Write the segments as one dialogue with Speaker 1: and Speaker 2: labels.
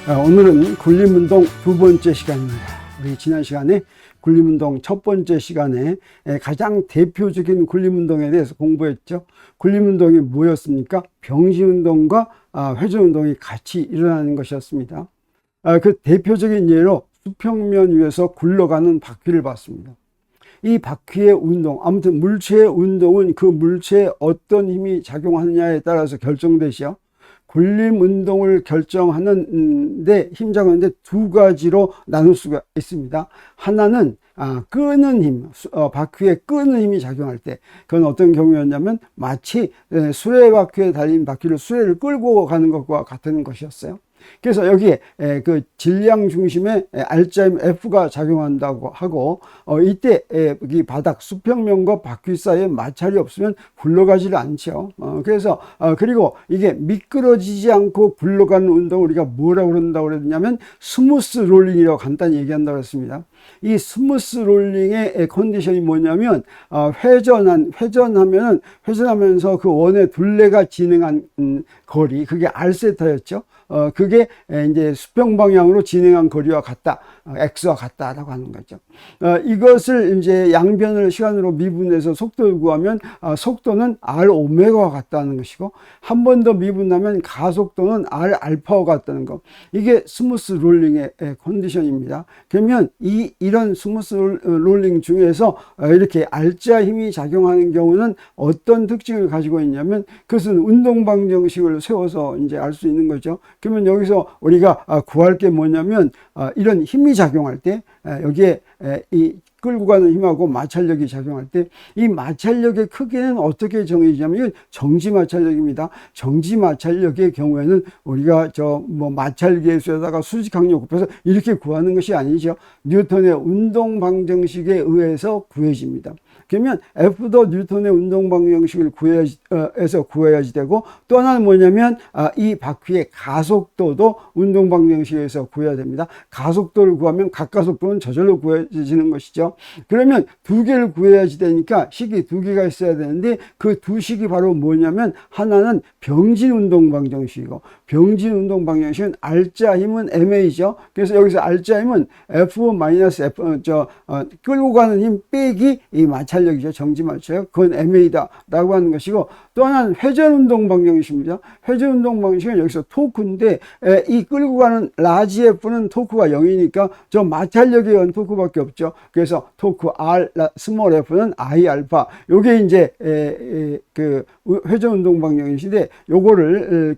Speaker 1: 오늘은 굴림운동 두 번째 시간입니다. 우리 지난 시간에 굴림운동 첫 번째 시간에 가장 대표적인 굴림운동에 대해서 공부했죠. 굴림운동이 뭐였습니까? 병지운동과 회전운동이 같이 일어나는 것이었습니다. 그 대표적인 예로 수평면 위에서 굴러가는 바퀴를 봤습니다. 이 바퀴의 운동, 아무튼 물체의 운동은 그 물체에 어떤 힘이 작용하느냐에 따라서 결정되죠. 굴림 운동을 결정하는데 힘작용하는데 두 가지로 나눌 수가 있습니다. 하나는 끄는 힘, 바퀴에 끄는 힘이 작용할 때, 그건 어떤 경우였냐면 마치 수레바퀴에 달린 바퀴를 수레를 끌고 가는 것과 같은 것이었어요. 그래서 여기에 그 질량 중심에 R자임 F가 작용한다고 하고, 이때 이 바닥 수평면과 바퀴 사이에 마찰이 없으면 굴러가지를 않죠. 그래서 그리고 이게 미끄러지지 않고 굴러가는 운동을 우리가 뭐라고 그런다고 그랬냐면 스무스 롤링이라고 간단히 얘기한다고 했습니다. 이 스무스 롤링의 컨디션이 뭐냐면 회전하면서 그 원의 둘레가 진행한 거리, 그게 R세타였죠. 그게 이제 수평 방향으로 진행한 거리와 같다, X와 같다라고 하는 거죠. 이것을 이제 양변을 시간으로 미분해서 속도를 구하면 속도는 R 오메가와 같다는 것이고, 한 번 더 미분하면 가속도는 R 알파와 같다는 거. 이게 스무스 롤링의 컨디션입니다. 그러면 이런 스무스 롤링 중에서 이렇게 R자 힘이 작용하는 경우는 어떤 특징을 가지고 있냐면, 그것은 운동 방정식을 세워서 이제 알 수 있는 거죠. 그러면 여기서 우리가 구할 게 뭐냐면, 이런 힘이 작용할 때 여기에 이 끌고 가는 힘하고 마찰력이 작용할 때 이 마찰력의 크기는 어떻게 정해지냐면, 이건 정지 마찰력입니다. 정지 마찰력의 경우에는 우리가 마찰계수에다가 수직 항력 곱해서 이렇게 구하는 것이 아니죠. 뉴턴의 운동 방정식에 의해서 구해집니다. 그러면 F도 뉴턴의 운동 방정식을 구해야지 되고, 또 하나는 뭐냐면 이 바퀴의 가속도도 운동 방정식에서 구해야 됩니다. 가속도를 구하면 각가속도는 저절로 구해지는 것이죠. 그러면 두 개를 구해야지 되니까 식이 두 개가 있어야 되는데, 그 두 식이 바로 뭐냐면, 하나는 병진 운동 방정식이고, 병진 운동 방정식은 R자 힘은 MA죠. 그래서 여기서 R자 힘은 F 마이너스 F, 끌고 가는 힘 빼기 이 마찰력이죠. 정지 마찰력. 그건 MA다 라고 하는 것이고, 또 하나는 회전 운동 방정식입니다. 회전 운동 방정식은 여기서 토크인데, 이 끌고 가는 라지 F는 토크가 0이니까 저 마찰력에 의한 토크밖에 없죠. 그래서 토크 R, 스몰 F는 I 알파. 요게 이제 그 회전 운동 방정식인데, 요거를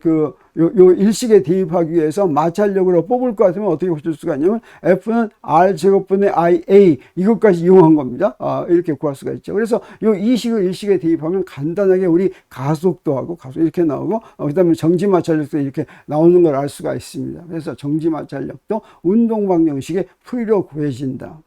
Speaker 1: 요 일식에 대입하기 위해서 마찰력으로 뽑을 것 같으면 어떻게 고칠 수가 있냐면, F는 R 제곱분의 IA, 이것까지 이용한 겁니다. 이렇게 구할 수가 있죠. 그래서 요 이식을 일식에 대입하면 간단하게 우리 가속도하고 가속 이렇게 나오고, 그 다음에 정지 마찰력도 이렇게 나오는 걸 알 수가 있습니다. 그래서 정지 마찰력도 운동 방정식의 풀이로 구해진다.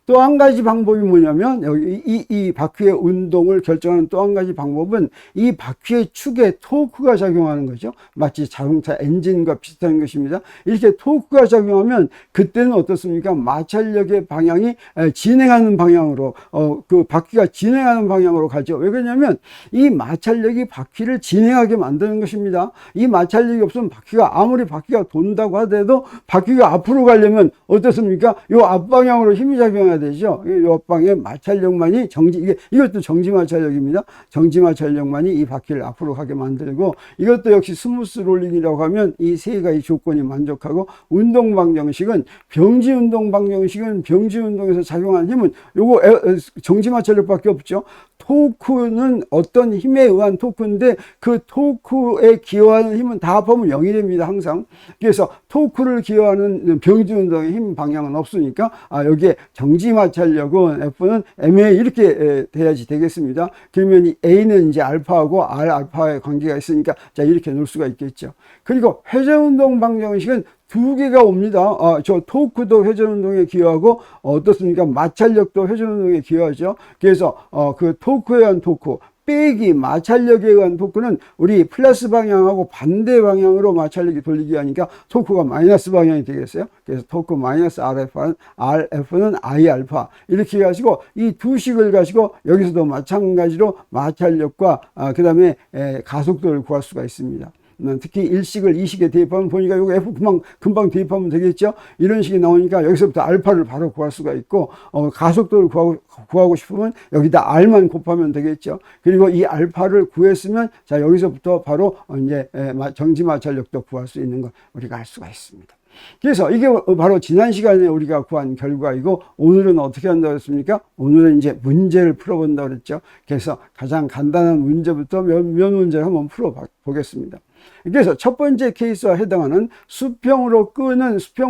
Speaker 1: 또 한 가지 방법이 뭐냐면, 여기 이 바퀴의 운동을 결정하는 또 한 가지 방법은 이 바퀴의 축에 토크가 작용하는 거죠. 마치 자동차 엔진과 비슷한 것입니다. 이렇게 토크가 작용하면 그때는 어떻습니까? 마찰력의 방향이 진행하는 방향으로, 그 바퀴가 진행하는 방향으로 가죠. 왜 그러냐면 이 마찰력이 바퀴를 진행하게 만드는 것입니다. 이 마찰력이 없으면 아무리 바퀴가 돈다고 하더라도 바퀴가 앞으로 가려면 어떻습니까? 이 앞방향으로 힘이 작용해야 되죠. 이 앞방에 마찰력만이 이것도 정지 마찰력입니다. 정지 마찰력만이 이 바퀴를 앞으로 가게 만들고, 이것도 역시 스무스 롤링이라고 하면 이 세 가지 조건이 만족하고, 운동 방정식은 병지 운동 방정식은 병지 운동에서 작용하는 힘은 요거 정지 마찰력밖에 없죠. 토크는 어떤 힘에 의한 토크인데, 그 토크에 기여하는 힘은 다 합하면 0이 됩니다. 항상. 그래서 토크를 기여하는 병지 운동의 힘 방향은 없으니까 여기에 정지 마찰력은 F는 MA 이렇게 돼야지 되겠습니다. 그러면 이 A는 이제 알파하고 R 알파의 관계가 있으니까 자, 이렇게 놓을 수가 있겠죠. 그리고 회전 운동 방정식은 두 개가 옵니다. 저 토크도 회전운동에 기여하고, 어떻습니까? 마찰력도 회전운동에 기여하죠. 그래서 그 토크에 의한 토크 빼기 마찰력에 의한 토크는 우리 플러스 방향하고 반대 방향으로 마찰력이 돌리게 하니까 토크가 마이너스 방향이 되겠어요. 그래서 토크 마이너스 RF는 I 알파 이렇게 가지고 이 두 식을 가지고 여기서도 마찬가지로 마찰력과 그 다음에 가속도를 구할 수가 있습니다. 특히 일식을 이식에 대입하면 보니까 이거 F 금방 대입하면 되겠죠. 이런 식이 나오니까 여기서부터 알파를 바로 구할 수가 있고, 가속도를 구하고 싶으면 여기다 R만 곱하면 되겠죠. 그리고 이 알파를 구했으면 자, 여기서부터 바로 이제 정지 마찰력도 구할 수 있는 걸 우리가 알 수가 있습니다. 그래서 이게 바로 지난 시간에 우리가 구한 결과이고, 오늘은 어떻게 한다고 했습니까? 오늘은 이제 문제를 풀어본다고 그랬죠. 그래서 가장 간단한 문제부터 몇 문제를 한번 풀어보겠습니다. 그래서 첫 번째 케이스와 해당하는 수평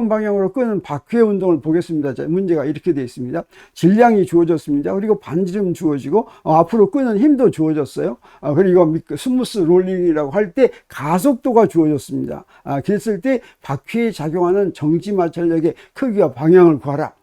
Speaker 1: 방향으로 끄는 바퀴의 운동을 보겠습니다. 자, 문제가 이렇게 되어 있습니다. 질량이 주어졌습니다. 그리고 반지름 주어지고, 앞으로 끄는 힘도 주어졌어요. 그리고 스무스 롤링이라고 할 때 가속도가 주어졌습니다. 그랬을 때 바퀴에 작용하는 정지 마찰력의 크기와 방향을 구하라.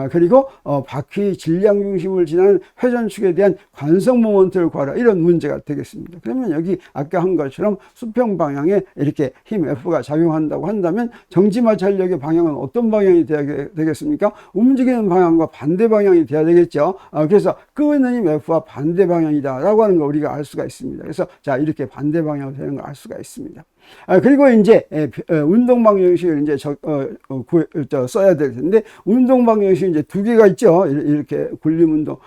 Speaker 1: 그리고 바퀴 질량 중심을 지나는 회전축에 대한 관성 모먼트를 구하라. 이런 문제가 되겠습니다. 그러면 여기 아까 한 것처럼 수평 방향에 이렇게 힘 F가 작용한다고 한다면 정지 마찰력의 방향은 어떤 방향이 돼야 되겠습니까? 움직이는 방향과 반대 방향이 돼야 되겠죠. 그래서 끄는 힘 F와 반대 방향이다 라고 하는 걸 우리가 알 수가 있습니다. 그래서 자, 이렇게 반대 방향으로 되는 걸 알 수가 있습니다. 그리고 이제 운동 방정식을 이제 써야 될 텐데, 운동 방정식이 이제 두 개가 있죠. 이렇게 굴림 운동,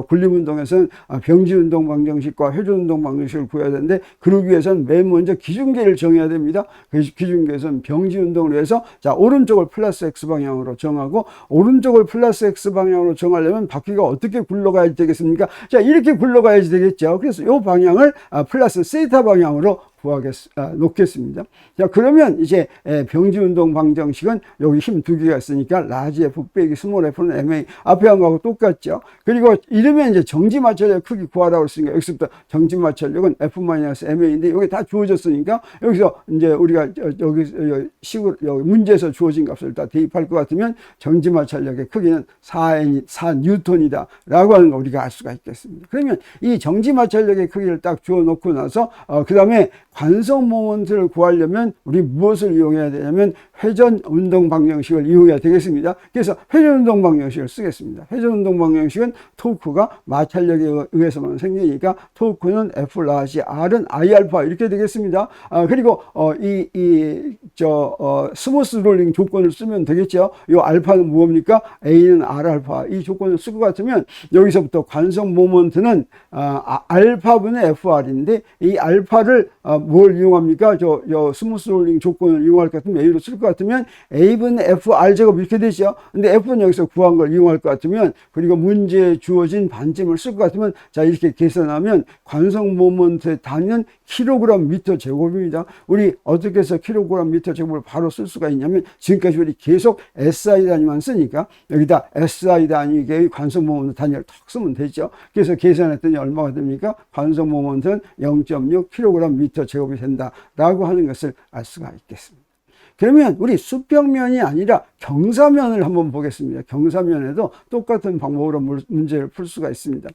Speaker 1: 굴림 운동에서는 병지 운동 방정식과 회전 운동 방정식을 구해야 되는데, 그러기 위해서는 맨 먼저 기준계를 정해야 됩니다. 그 기준계에서는 병지 운동을 위해서 자, 오른쪽을 플러스 X 방향으로 정하고, 오른쪽을 플러스 X 방향으로 정하려면 바퀴가 어떻게 굴러가야 되겠습니까? 자, 이렇게 굴러가야지 되겠죠. 그래서 이 방향을 플러스 세타 방향으로 놓겠습니다. 자, 그러면 이제 병지 운동 방정식은 여기 힘 두 개가 있으니까 라지 F 빼기 스몰 F는 MA, 앞에 한 거하고 똑같죠. 그리고 이러면 이제 정지 마찰력 크기 구하라고 했으니까 여기서부터 정지 마찰력은 F-MA인데 여기 다 주어졌으니까 여기서 이제 우리가 여기 문제에서 주어진 값을 다 대입할 것 같으면 정지 마찰력의 크기는 4N이다 라고 하는 거 우리가 알 수가 있겠습니다. 그러면 이 정지 마찰력의 크기를 딱 주어 놓고 나서 그 다음에 관성 모먼트를 구하려면 우리 무엇을 이용해야 되냐면 회전 운동 방정식을 이용해야 되겠습니다. 그래서 회전 운동 방정식을 쓰겠습니다. 회전 운동 방정식은 토크가 마찰력에 의해서만 생기니까 토크는 F 라지 R은 I 알파 이렇게 되겠습니다. 그리고 스무스 롤링 조건을 쓰면 되겠죠. 이 알파는 무엇입니까? A는 R 알파 이 조건을 쓸 것 같으면 여기서부터 관성 모먼트는 알파분의 FR인데 이 알파를 뭘 이용합니까? 스무스 롤링 조건을 이용할 것 같으면 A로 쓸 것 같으면 A분의 FR 제곱 이렇게 되죠. 근데 F는 여기서 구한 걸 이용할 것 같으면, 그리고 문제에 주어진 반쯤을 쓸 것 같으면 자, 이렇게 계산하면 관성 모먼트의 단위는 킬로그램 미터 제곱입니다. 우리 어떻게 해서 킬로그램 미터 제곱을 바로 쓸 수가 있냐면 지금까지 우리 계속 SI 단위만 쓰니까 여기다 SI 단위의 관성 모먼트 단위를 탁 쓰면 되죠. 그래서 계산했더니 얼마가 됩니까? 관성 모먼트는 0.6 킬로그램 미터 제곱이 된다라고 하는 것을 알 수가 있겠습니다. 그러면 우리 수평면이 아니라 경사면을 한번 보겠습니다. 경사면에도 똑같은 방법으로 문제를 풀 수가 있습니다.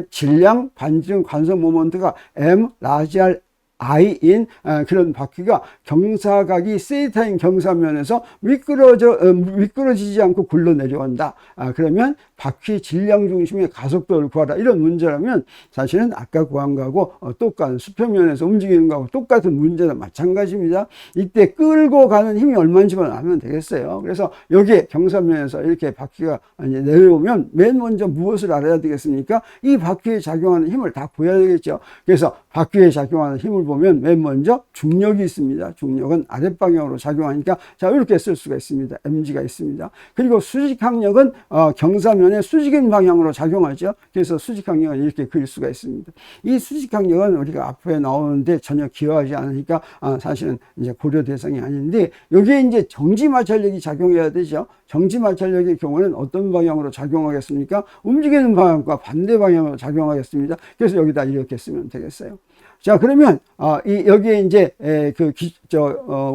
Speaker 1: 질량, 반지름, 관성 모먼트가 M, 라지 R, I인 그런 바퀴가 경사각이 세타인 경사면에서 미끄러지지 않고 굴러 내려온다. 그러면 바퀴 질량 중심의 가속도를 구하라. 이런 문제라면 사실은 아까 구한 거하고 똑같은 수평면에서 움직이는 거하고 똑같은 문제나 마찬가지입니다. 이때 끌고 가는 힘이 얼마인지만 알면 되겠어요. 그래서 여기에 경사면에서 이렇게 바퀴가 이제 내려오면 맨 먼저 무엇을 알아야 되겠습니까? 이 바퀴에 작용하는 힘을 다 구해야 되겠죠. 그래서 바퀴에 작용하는 힘을 보면 맨 먼저 중력이 있습니다. 중력은 아랫방향으로 작용하니까 자, 이렇게 쓸 수가 있습니다. mg가 있습니다. 그리고 수직항력은 경사면에 수직인 방향으로 작용하죠. 그래서 수직항력은 이렇게 그릴 수가 있습니다. 이 수직항력은 우리가 앞에 나오는데 전혀 기여하지 않으니까 사실은 이제 고려 대상이 아닌데, 여기에 이제 정지 마찰력이 작용해야 되죠. 정지 마찰력의 경우는 어떤 방향으로 작용하겠습니까? 움직이는 방향과 반대 방향으로 작용하겠습니다. 그래서 여기다 이렇게 쓰면 되겠어요. 자, 그러면 여기에 이제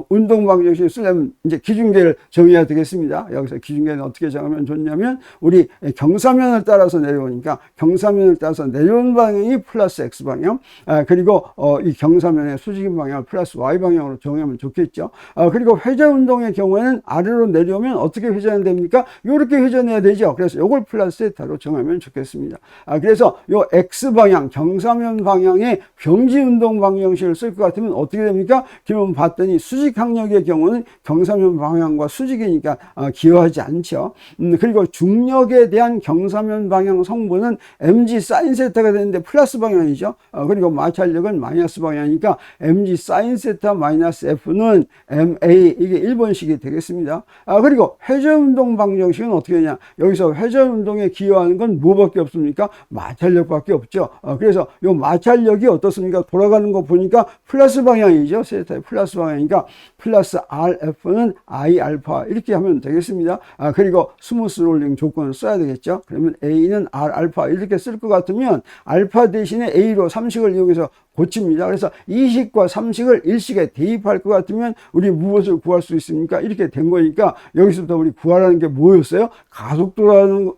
Speaker 1: 운동 방정식을 쓰려면 이제 기준계를 정해야 되겠습니다. 여기서 기준계는 어떻게 정하면 좋냐면, 우리 경사면을 따라서 내려오니까 경사면을 따라서 내려오는 방향이 플러스 X 방향, 그리고 이 경사면의 수직인 방향을 플러스 Y 방향으로 정하면 좋겠죠. 그리고 회전 운동의 경우에는 아래로 내려오면 어떻게 회전이 됩니까? 이렇게 회전해야 되죠. 그래서 이걸 플러스 세타로 정하면 좋겠습니다. 그래서 요 X 방향 경사면 방향의 병지 운동 방정식을 쓸 것 같으면 어떻게 됩니까? 그러면 봤더니 수직 항력의 경우는 경사면 방향과 수직이니까 기여하지 않죠. 그리고 중력에 대한 경사면 방향 성분은 mg 사인 세타가 되는데 플러스 방향이죠. 그리고 마찰력은 마이너스 방향이니까 mg 사인 세타 마이너스 f는 ma, 이게 1번식이 되겠습니다. 그리고 회전운동 방정식은 어떻게 되냐? 여기서 회전운동에 기여하는 건 뭐밖에 없습니까? 마찰력밖에 없죠. 그래서 이 마찰력이 어떻습니까? 돌아가는 거 보니까 플러스 방향이죠. 세타의 플러스 방향이니까 플러스 rf는 i 알파 이렇게 하면 되겠습니다. 그리고 스무스 롤링 조건을 써야 되겠죠. 그러면 a는 r 알파 이렇게 쓸 것 같으면 알파 대신에 a로 삼식을 이용해서 고칩니다. 그래서 2식과 3식을 1식에 대입할 것 같으면 우리 무엇을 구할 수 있습니까? 이렇게 된 거니까 여기서부터 우리 구하라는 게 뭐였어요?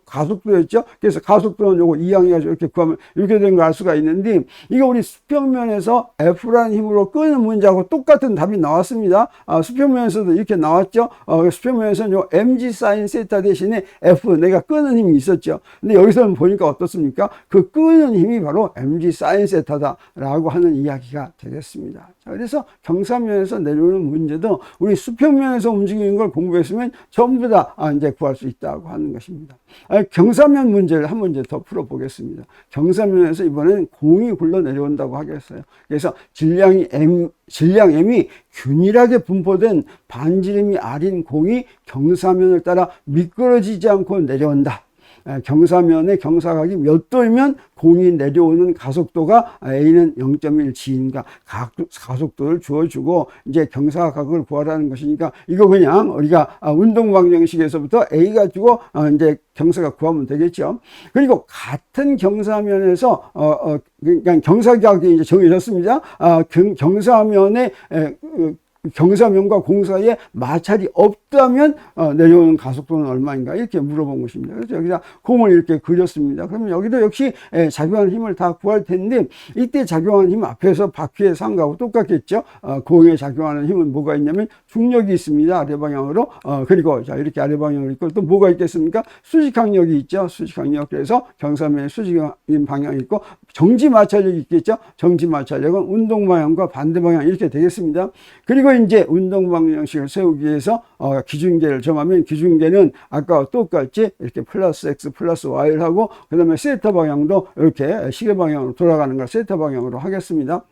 Speaker 1: 가속도였죠. 그래서 가속도는 요거 이항해가지고 이렇게 구하면 이렇게 된 걸 알 수가 있는데, 이거 우리 수평면에서 F라는 힘으로 끄는 문제하고 똑같은 답이 나왔습니다. 수평면에서도 이렇게 나왔죠. 수평면에서는 요 mg 사인 세타 대신에 F, 내가 끄는 힘이 있었죠. 근데 여기서는 보니까 어떻습니까? 그 끄는 힘이 바로 mg 사인 세타다라고 하는 이야기가 되겠습니다. 자, 그래서 경사면에서 내려오는 문제도 우리 수평면에서 움직이는 걸 공부했으면 전부 다 이제 구할 수 있다고 하는 것입니다. 경사면 문제를 한 문제 더 풀어보겠습니다. 경사면에서 이번에는 공이 굴러 내려온다고 하겠어요. 그래서 질량 M이 균일하게 분포된 반지름이 R인 공이 경사면을 따라 미끄러지지 않고 내려온다. 경사면의 경사각이 몇 도이면 공이 내려오는 가속도가 A는 0.1g인가 가속도를 주어주고 이제 경사각을 구하라는 것이니까 이거 그냥 우리가 운동 방정식에서부터 A 가지고 이제 경사각 구하면 되겠죠. 그리고 같은 경사면에서 그러니까 경사각이 이제 정해졌습니다. 경사면의 경사면과 공 사이에 마찰이 없다면 내려오는 가속도는 얼마인가 이렇게 물어본 것입니다. 그래서 여기다 공을 이렇게 그렸습니다. 그러면 여기도 역시 작용하는 힘을 다 구할 텐데, 이때 작용하는 힘 앞에서 바퀴의 상하고 똑같겠죠. 공에 작용하는 힘은 뭐가 있냐면 중력이 있습니다. 아래 방향으로. 그리고 자 이렇게 아래 방향으로 있고 또 뭐가 있겠습니까? 수직항력이 있죠. 수직항력. 그래서 경사면에 수직인 방향이 있고 정지 마찰력이 있겠죠. 정지 마찰력은 운동 방향과 반대 방향 이렇게 되겠습니다. 그리고 이제 운동 방정식을 세우기 위해서 기준계를 정하면, 기준계는 아까와 똑같이 이렇게 플러스 x 플러스 y를 하고, 그 다음에 세타 방향도 이렇게 시계 방향으로 돌아가는 걸 세타 방향으로 하겠습니다.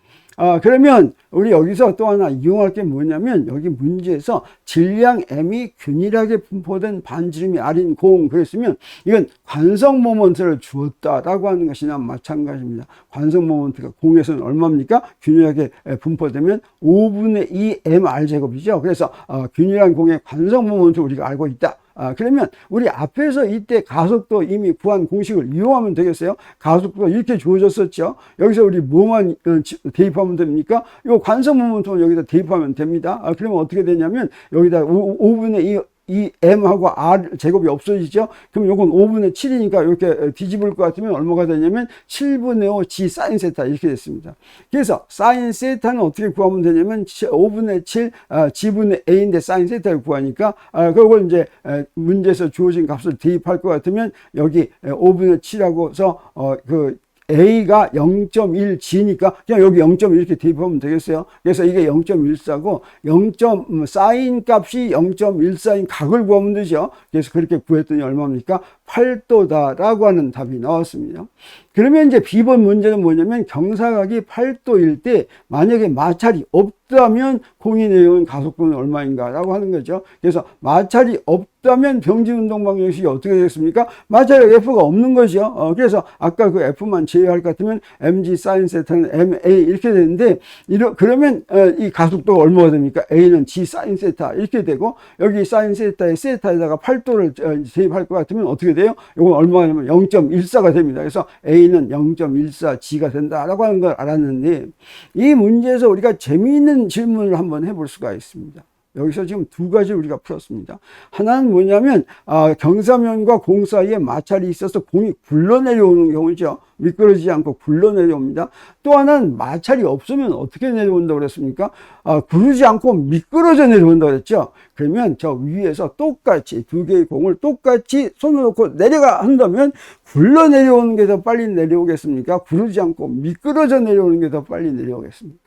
Speaker 1: 그러면 우리 여기서 또 하나 이용할 게 뭐냐면, 여기 문제에서 질량 M이 균일하게 분포된 반지름이 R인 공 그랬으면 이건 관성 모먼트를 주었다라고 하는 것이나 마찬가지입니다. 관성 모먼트가 공에서는 얼마입니까? 균일하게 분포되면 5분의 2 mR 제곱이죠. 그래서 균일한 공의 관성 모먼트 우리가 알고 있다. 그러면 우리 앞에서 이때 가속도 이미 구한 공식을 이용하면 되겠어요. 가속도가 이렇게 주어졌었죠. 여기서 우리 뭐만 대입하면 됩니까? 이 관성 모멘텀은 여기다 대입하면 됩니다. 그러면 어떻게 되냐면 여기다 5분의 2 m하고 r 제곱이 없어지죠. 그럼 요건 5분의 7이니까 이렇게 뒤집을 것 같으면 얼마가 되냐면 7분의 5 g 사인 세타 이렇게 됐습니다. 그래서 사인 세타는 어떻게 구하면 되냐면 5분의 7 g분의 a인데 사인 세타를 구하니까 그걸 이제 문제에서 주어진 값을 대입할 것 같으면 여기 5분의 7하고서 A가 0.1g니까 그냥 여기 0.1 이렇게 대입하면 되겠어요. 그래서 이게 0.14고 사인 값이 0.14인 각을 구하면 되죠. 그래서 그렇게 구했더니 얼마입니까? 8도다라고 하는 답이 나왔습니다. 그러면 이제 B번 문제는 뭐냐면, 경사각이 8도일 때 만약에 마찰이 없다면 공이 내려오는 가속도는 얼마인가 라고 하는 거죠. 그래서 마찰이 없다면 병진운동 방정식이 어떻게 되겠습니까? 마찰력 F가 없는 거죠. 그래서 아까 그 F만 제외할 것 같으면 mg 사인 세타는 ma 이렇게 되는데, 그러면 이 가속도가 얼마가 됩니까? A는 g 사인 세타 이렇게 되고, 여기 사인 세타에 세타에다가 8도를 대입할 것 같으면 어떻게 돼요? 이건 얼마냐면 0.14가 됩니다. 그래서 A는 0.14G가 된다라고 하는 걸 알았는데, 이 문제에서 우리가 재미있는 질문을 한번 해볼 수가 있습니다. 여기서 지금 두 가지 우리가 풀었습니다. 하나는 뭐냐면 경사면과 공 사이에 마찰이 있어서 공이 굴러내려오는 경우죠. 미끄러지지 않고 굴러내려옵니다. 또 하나는 마찰이 없으면 어떻게 내려온다고 그랬습니까? 구르지 않고 미끄러져 내려온다고 그랬죠. 그러면 저 위에서 똑같이 두 개의 공을 똑같이 손을 놓고 내려가 한다면 굴러 내려오는 게 더 빨리 내려오겠습니까? 구르지 않고 미끄러져 내려오는 게 더 빨리 내려오겠습니까?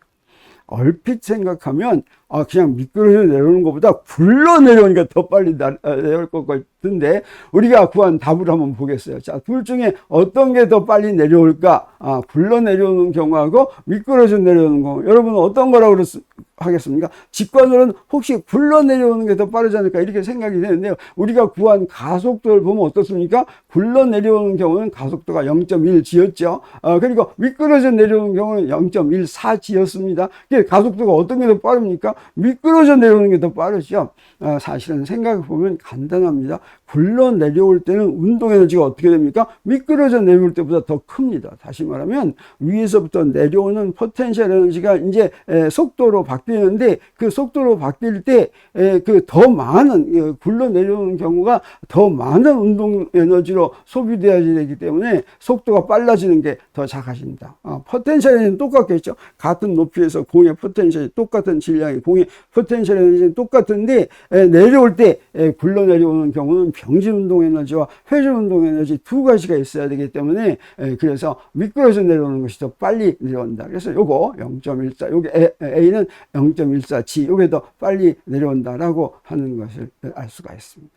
Speaker 1: 얼핏 생각하면 그냥 미끄러져 내려오는 것보다 굴러 내려오는 게 더 빨리 내려올 것 같은데, 우리가 구한 답을 한번 보겠어요. 자, 둘 중에 어떤 게 더 빨리 내려올까? 굴러 내려오는 경우하고 미끄러져 내려오는 경우, 여러분은 어떤 거라고 하겠습니까? 직관으로는 혹시 굴러 내려오는 게 더 빠르지 않을까 이렇게 생각이 되는데요. 우리가 구한 가속도를 보면 어떻습니까? 굴러 내려오는 경우는 가속도가 0.1g였죠. 그리고 미끄러져 내려오는 경우는 0.14g였습니다. 가속도가 어떤 게 더 빠릅니까? 미끄러져 내려오는 게 더 빠르죠. 사실은 생각해 보면 간단합니다. 굴러 내려올 때는 운동 에너지가 어떻게 됩니까? 미끄러져 내려올 때보다 더 큽니다. 다시 말하면 위에서부터 내려오는 포텐셜 에너지가 이제 속도로 바뀌는데, 그 속도로 바뀔 때 그 더 많은 굴러 내려오는 경우가 더 많은 운동 에너지로 소비되어야 되기 때문에 속도가 빨라지는 게 더 작아집니다. 포텐셜 에너지는 똑같겠죠. 같은 높이에서 공의 포텐셜이 똑같은 질량의 공의 포텐셜 에너지는 똑같은데 내려올 때 굴러 내려오는 경우는 병진 운동 에너지와 회전 운동 에너지 두 가지가 있어야 되기 때문에 그래서 미끄러져 내려오는 것이 더 빨리 내려온다. 그래서 요거 0.14, 요게 A는 0.14G, 요게 더 빨리 내려온다라고 하는 것을 알 수가 있습니다.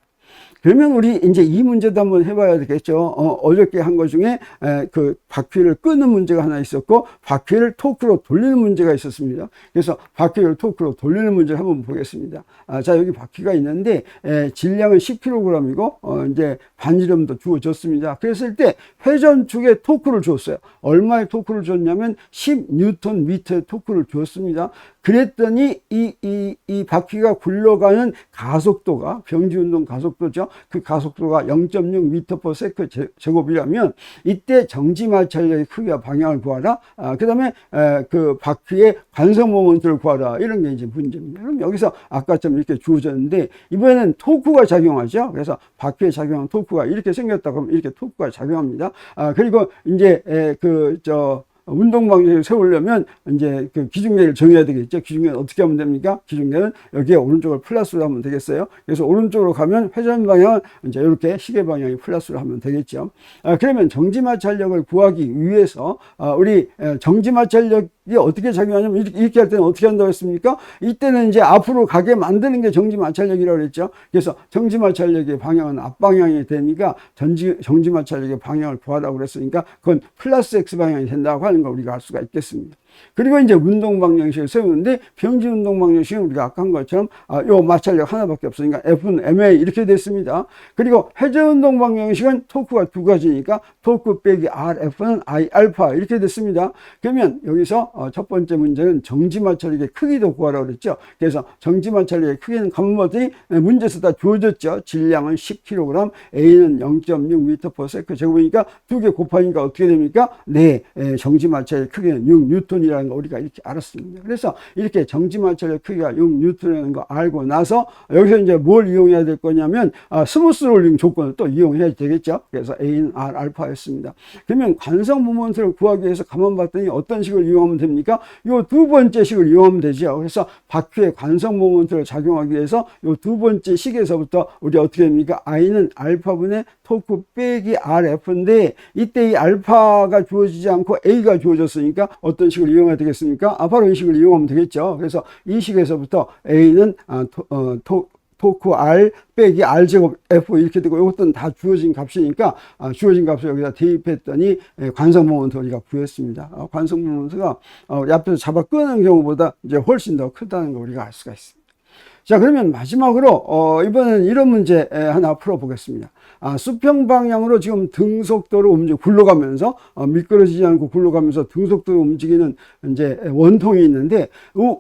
Speaker 1: 그러면 우리 이제 이 문제도 한번 해봐야 되겠죠. 어저께 한 것 중에 그 바퀴를 끄는 문제가 하나 있었고, 바퀴를 토크로 돌리는 문제가 있었습니다. 그래서 바퀴를 토크로 돌리는 문제를 한번 보겠습니다. 자, 여기 바퀴가 있는데 질량은 10kg이고 이제 반지름도 주어졌습니다. 그랬을 때 회전축에 토크를 줬어요. 얼마의 토크를 줬냐면 10Nm 토크를 줬습니다. 그랬더니 이 바퀴가 굴러가는 가속도가 병지운동 가속도죠. 그 가속도가 0.6m/s 제곱이라면 이때 정지마찰력의 크기와 방향을 구하라. 그 다음에 그 바퀴의 관성 모멘트를 구하라. 이런 게 이제 문제입니다. 그럼 여기서 아까처럼 이렇게 주어졌는데 이번에는 토크가 작용하죠. 그래서 바퀴에 작용한 토크가 이렇게 생겼다 그러면 이렇게 토크가 작용합니다. 그리고 이제 운동 방식을 세우려면 이제 그 기준계를 정해야 되겠죠. 기준계는 어떻게 하면 됩니까? 기준계는 여기에 오른쪽을 플러스로 하면 되겠어요. 그래서 오른쪽으로 가면 회전 방향은 이제 이렇게 시계 방향이 플러스로 하면 되겠죠. 그러면 정지마찰력을 구하기 위해서 우리 정지마찰력이 어떻게 작용하냐면 이렇게 할 때는 어떻게 한다고 했습니까? 이때는 이제 앞으로 가게 만드는 게 정지마찰력이라고 그랬죠. 그래서 정지마찰력의 방향은 앞방향이 되니까 정지마찰력의 방향을 구하라고 그랬으니까 그건 플러스 X 방향이 된다고 하는 걸 우리가 알 수가 있겠습니다. 그리고 이제 운동 방정식을 세우는데 병진 운동 방정식은 우리가 아까 한 것처럼 요 마찰력 하나밖에 없으니까 F는 MA 이렇게 됐습니다. 그리고 회전 운동 방정식은 토크가 두 가지니까 토크 빼기 RF는 I 알파 이렇게 됐습니다. 그러면 여기서 첫 번째 문제는 정지 마찰력의 크기도 구하라고 그랬죠. 그래서 정지 마찰력의 크기는 가만 봤더니 문제에서 다 주어졌죠. 질량은 10kg, A는 0.6m/s 제곱이니까 두 개 곱하니까 어떻게 됩니까? 네, 정지 마찰의 크기는 6N 이라는 거 우리가 이렇게 알았습니다. 그래서 이렇게 정지마찰의 크기가 6N이라는 거 알고 나서 여기서 이제 뭘 이용해야 될 거냐면 스무스 롤링 조건을 또 이용해야 되겠죠. 그래서 A는 R 알파였습니다. 그러면 관성 모멘트를 구하기 위해서 가만 봤더니 어떤 식을 이용하면 됩니까? 요 두 번째 식을 이용하면 되죠. 그래서 바퀴의 관성 모멘트를 작용하기 위해서 요 두 번째 식에서부터 우리 어떻게 됩니까? I는 알파분의 토크 빼기 RF인데 이때 이 알파가 주어지지 않고 A가 주어졌으니까 어떤 식을 이용해야 되겠습니까? 바로 이 식을 이용하면 되겠죠. 그래서 이 식에서부터 A는 토크 R 빼기 R 제곱 F 이렇게 되고 이것들은 다 주어진 값이니까 주어진 값을 여기다 대입했더니 관성 모멘트 우리가 구했습니다. 관성 모멘트가 앞에서 잡아 끄는 경우보다 이제 훨씬 더 크다는 걸 우리가 알 수가 있습니다. 자, 그러면 마지막으로 이번에는 이런 문제 하나 풀어보겠습니다. 수평 방향으로 지금 등속도로 굴러가면서 미끄러지지 않고 굴러가면서 등속도로 움직이는 이제 원통이 있는데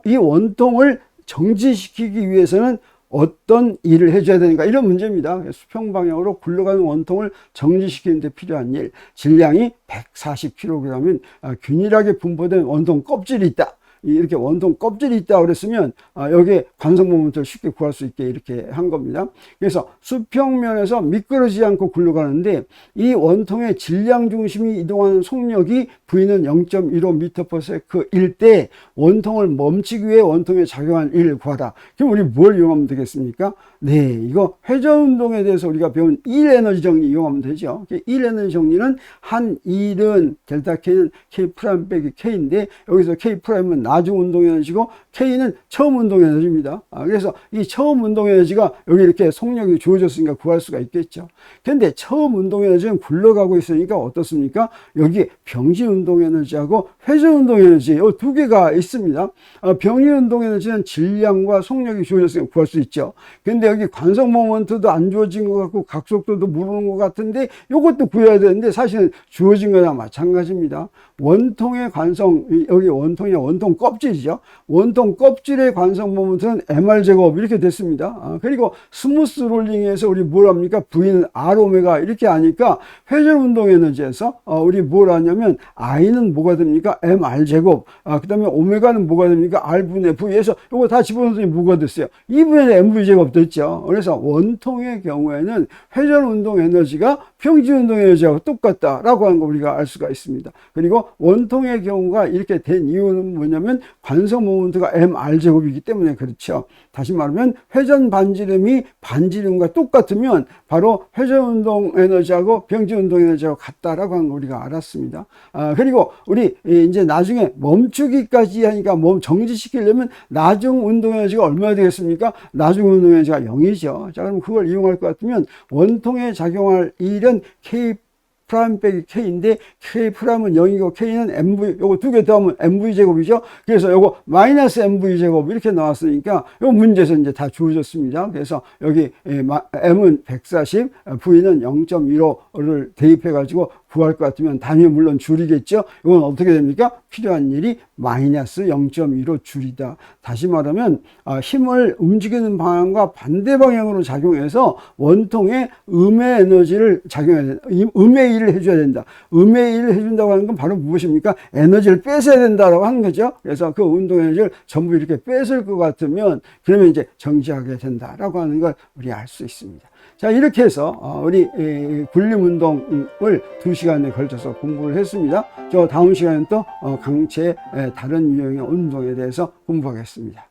Speaker 1: 이 원통을 정지시키기 위해서는 어떤 일을 해줘야 되는가 이런 문제입니다. 수평 방향으로 굴러가는 원통을 정지시키는 데 필요한 일, 질량이 140kg이면 균일하게 분포된 원통 껍질이 있다. 이렇게 원통 껍질이 있다 그랬으면 여기에 관성 모멘트를 쉽게 구할 수 있게 이렇게 한 겁니다. 그래서 수평면에서 미끄러지지 않고 굴러가는데 이 원통의 질량 중심이 이동하는 속력이 V는 0.15m/s일 때 원통을 멈추기 위해 원통에 작용한 일을 구하라. 그럼 우리 뭘 이용하면 되겠습니까? 네, 이거 회전 운동에 대해서 우리가 배운 일 에너지 정리 이용하면 되죠. 일 에너지 정리는 한 일은 델타 K는 K 프라임 빼기 K인데 여기서 K 프라임은 나중 운동 에너지고 K는 처음 운동 에너지입니다. 그래서 이 처음 운동 에너지가 여기 이렇게 속력이 주어졌으니까 구할 수가 있겠죠. 근데 처음 운동 에너지는 굴러가고 있으니까 어떻습니까? 여기 병진 운동 에너지하고 회전 운동 에너지 이 두 개가 있습니다. 병진 운동 에너지는 질량과 속력이 주어졌으니까 구할 수 있죠. 근데 여기 관성 모먼트도 안 주어진 것 같고 각속도도 모르는 것 같은데 이것도 구해야 되는데 사실은 주어진 거랑 마찬가지입니다. 원통의 관성, 여기 원통 껍질이죠. 원통 껍질의 관성 모멘트는 MR 제곱 이렇게 됐습니다. 그리고 스무스 롤링에서 우리 뭘 합니까? V는 R 오메가 이렇게 하니까 회전 운동 에너지에서 우리 뭘 하냐면 I는 뭐가 됩니까? MR 제곱. 그 다음에 오메가는 뭐가 됩니까? R분의 V에서 이거 다 집어넣었더니 뭐가 됐어요? 2분의 MV 제곱 됐죠. 그래서 원통의 경우에는 회전 운동 에너지가 평지 운동 에너지하고 똑같다라고 하는 거 우리가 알 수가 있습니다. 그리고 원통의 경우가 이렇게 된 이유는 뭐냐면 관성 모멘트가 mr 제곱이기 때문에 그렇죠. 다시 말하면 회전 반지름이 반지름과 똑같으면 바로 회전 운동 에너지하고 평지 운동 에너지하고 같다라고 하는 거 우리가 알았습니다. 그리고 우리 이제 나중에 멈추기까지 하니까 정지시키려면 나중 운동 에너지가 얼마나 되겠습니까? 나중 운동 에너지가 0이죠. 자, 그럼 그걸 이용할 것 같으면 원통에 작용할 일은 K 프라임 빼기 K인데 K 프라임은 0이고 K는 MV, 요거 두 개 더하면 MV 제곱이죠. 그래서 요거 마이너스 MV 제곱 이렇게 나왔으니까 요 문제에서 이제 다 주어졌습니다. 그래서 여기 M은 140, V는 0.15를 대입해 가지고 구할 것 같으면 단위 물론 줄이겠죠. 이건 어떻게 됩니까? 필요한 일이 마이너스 0.15 줄이다. 다시 말하면 힘을 움직이는 방향과 반대 방향으로 작용해서 원통에 음의 에너지를 작용해야 된다. 음의 일을 해줘야 된다. 음의 일을 해준다고 하는 건 바로 무엇입니까? 에너지를 뺏어야 된다라고 하는 거죠. 그래서 그 운동 에너지를 전부 이렇게 뺏을 것 같으면 그러면 이제 정지하게 된다라고 하는 걸 우리 알 수 있습니다. 자, 이렇게 해서 우리 굴림 운동을 2시간에 걸쳐서 공부를 했습니다. 저 다음 시간에 또 강체 다른 유형의 운동에 대해서 공부하겠습니다.